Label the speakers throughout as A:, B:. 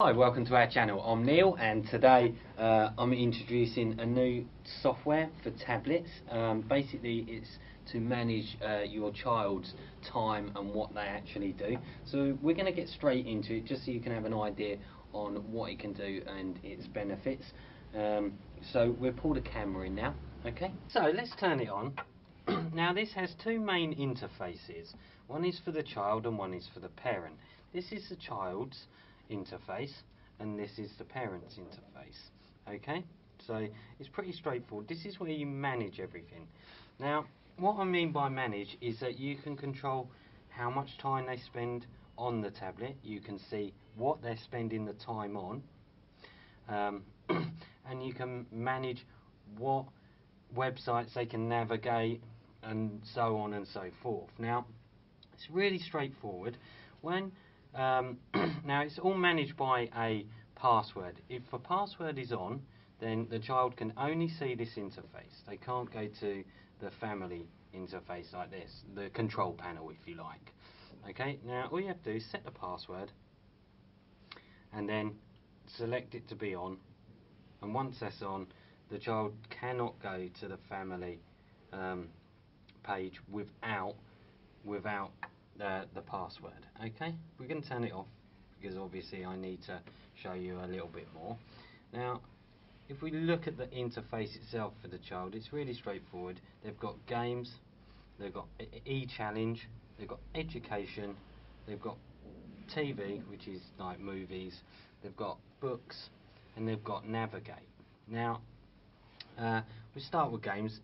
A: Hi, welcome to our channel. I'm Neil, and today I'm introducing a new software for tablets. Basically it's to manage your child's time and what they actually do. So we're going to get straight into it just so you can have an idea on what it can do and its benefits. So we'll pull the camera in now. Okay, so let's turn it on. Now this has two main interfaces. One is for the child and one is for the parent. This is the child's interface and this is the parent's interface. Okay, so it's pretty straightforward. This is where you manage everything. Now what I mean by manage is that you can control how much time they spend on the tablet. You can see what they're spending the time on, and you can manage what websites they can navigate and so on and so forth. Now it's really straightforward. When now it's all managed by a password. If a password is on, then the child can only see this interface. They can't go to the family interface like this, the control panel if you like. Okay, now all you have to do is set the password and then select it to be on, and once that's on, the child cannot go to the family page without the password. Okay, we're going to turn it off because obviously I need to show you a little bit more. Now if we look at the interface itself for the child, it's really straightforward. They've got games, they've got e-challenge, they've got education, they've got TV, which is like movies, they've got books, and they've got navigate. Now we start with games.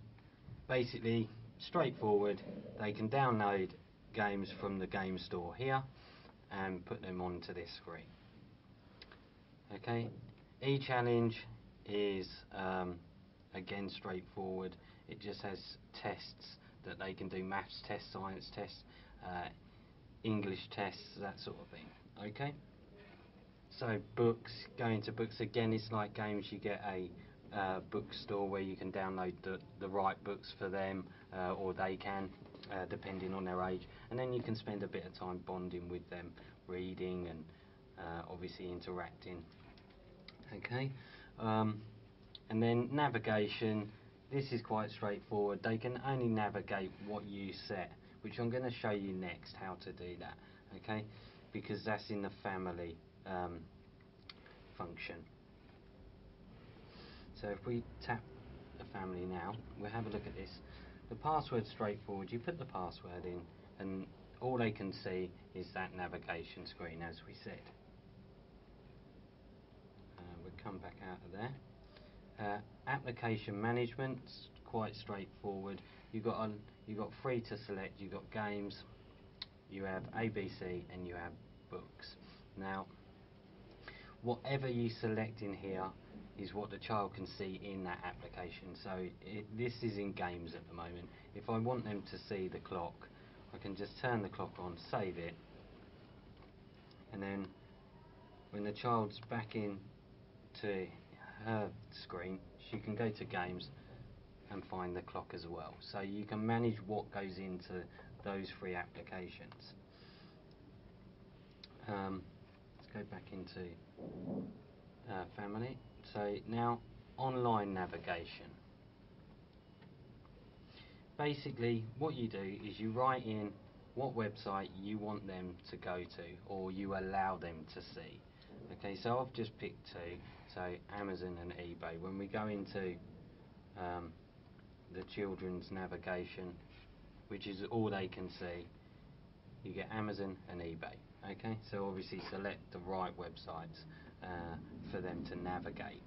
A: Basically straightforward. They can download games from the game store here and put them onto this screen. Okay, e-challenge is again straightforward. It just has tests that they can do, maths tests, science tests, English tests, that sort of thing. Okay, so books, going to books, again it's like games. You get a bookstore where you can download the right books for them, or they can, depending on their age, and then you can spend a bit of time bonding with them, reading and obviously interacting. Okay, and then navigation, this is quite straightforward. They can only navigate what you set, which I'm going to show you next how to do that. Okay, because that's in the family function. So if we tap the family now, we'll have a look at this. The password's straightforward. You put the password in and all they can see is that navigation screen, as we said. We'll come back out of there. Application management's quite straightforward. You've got three to select. You've got games, you have ABC, and you have books. Now whatever you select in here is what the child can see in that application. So this is in games at the moment. If I want them to see the clock, I can just turn the clock on, save it, and then when the child's back in to her screen, she can go to games and find the clock as well. So you can manage what goes into those three applications. Let's go back into family. So now online navigation. Basically what you do is you write in what website you want them to go to, or you allow them to see. Okay, so I've just picked two, so Amazon and eBay. When we go into the children's navigation, which is all they can see, you get Amazon and eBay. Okay, so obviously select the right websites for them to navigate.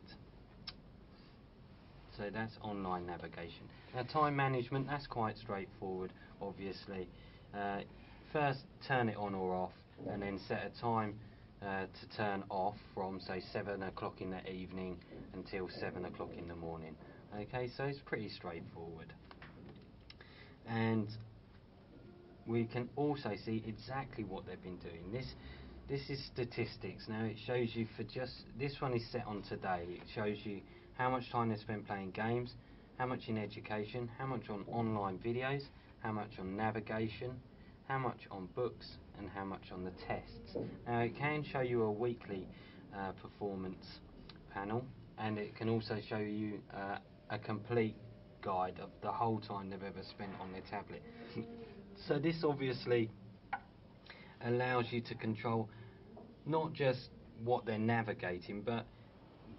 A: So that's online navigation. Now time management, that's quite straightforward obviously. First turn it on or off, and then set a time to turn off from, say, 7 o'clock in the evening until 7 o'clock in the morning. Okay, so it's pretty straightforward. And we can also see exactly what they've been doing. This is statistics. Now it shows you, for just this one is set on today, it shows you how much time they spent playing games, how much in education, how much on online videos, how much on navigation, how much on books, and how much on the tests. Now it can show you a weekly performance panel, and it can also show you a complete guide of the whole time they've ever spent on their tablet. So this obviously allows you to control not just what they're navigating, but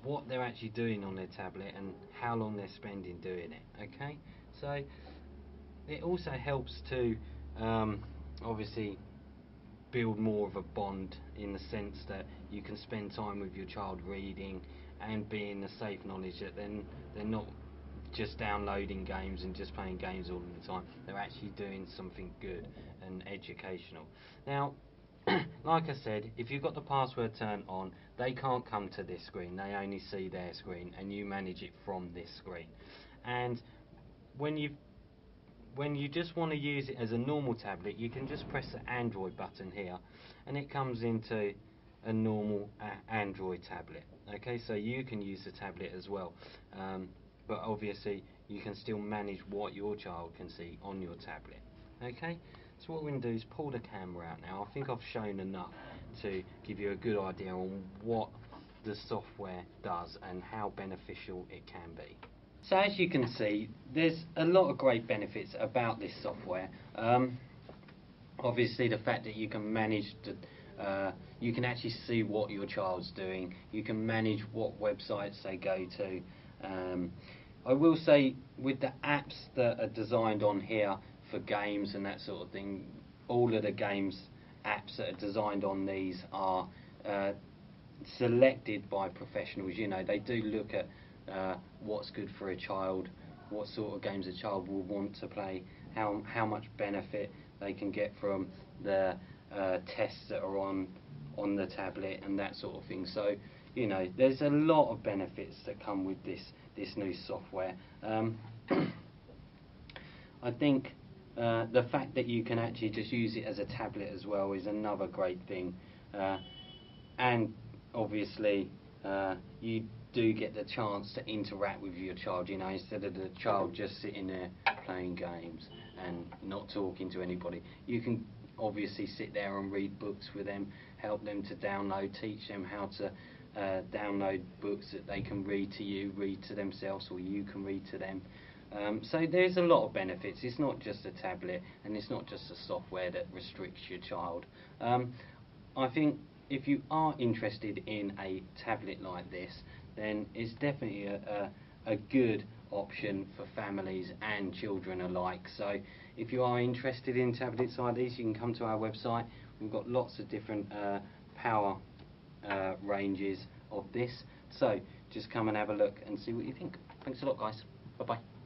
A: what they're actually doing on their tablet and how long they're spending doing it. Okay, so it also helps to obviously build more of a bond, in the sense that you can spend time with your child reading and be in the safe knowledge that they're not just downloading games and just playing games all the time. They're actually doing something good and educational. Now, like I said, if you've got the password turned on, they can't come to this screen, they only see their screen, and you manage it from this screen. And when you just want to use it as a normal tablet, you can just press the Android button here, and it comes into a normal Android tablet. Okay, so you can use the tablet as well, but obviously you can still manage what your child can see on your tablet. Okay, so what we're going to do is pull the camera out now. I think I've shown enough to give you a good idea on what the software does and how beneficial it can be. So as you can see, there's a lot of great benefits about this software. Obviously the fact that you can manage you can actually see what your child's doing, you can manage what websites they go to. I will say, with the apps that are designed on here for games and that sort of thing, all of the games apps that are designed on these are selected by professionals. You know, they do look at what's good for a child, what sort of games a child will want to play, how much benefit they can get from the tests that are on the tablet and that sort of thing. So, you know, there's a lot of benefits that come with this new software. I think the fact that you can actually just use it as a tablet as well is another great thing, and obviously you do get the chance to interact with your child, you know, instead of the child just sitting there playing games and not talking to anybody. You can obviously sit there and read books with them, help them to download, teach them how to download books that they can read to you, read to themselves, or you can read to them. So there's a lot of benefits. It's not just a tablet, and it's not just a software that restricts your child. I think if you are interested in a tablet like this, then it's definitely a good option for families and children alike. So if you are interested in tablets like these, you can come to our website. We've got lots of different power ranges of this, so just come and have a look and see what you think. Thanks a lot, guys. Bye bye.